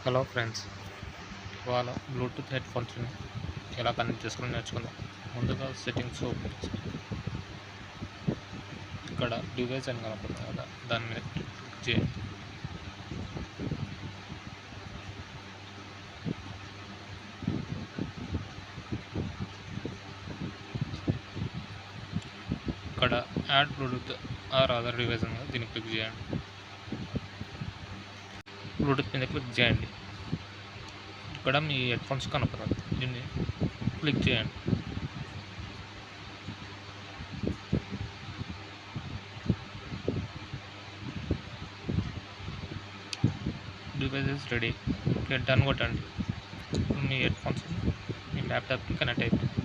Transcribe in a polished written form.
Hello friends, ఇవాళ Bluetooth head ఫోన్స్ని ఎలా connect చేసుకుని నేర్చుకుందాం. ముందుగా సెట్టింగ్స్ ఓపెన్ చేసి ఇక్కడ డివైస్ అని కనపడుతుంది కదా, దాని మీద క్లిక్ చేయండి. ఇక్కడ add Bluetooth or other device ఉంది, దీన్ని క్లిక్ చేయండి. బ్లూటూత్ మీద క్లిక్ చేయండి. ఇక్కడ మీ హెడ్ ఫోన్స్ కనపడుతుంది, దీన్ని క్లిక్ చేయండి. డివైసెస్ రెడీ, డన్ కొట్టండి. మీ హెడ్ ఫోన్స్ మీ ల్యాప్టాప్కి కనెక్ట్ అయిపోయింది.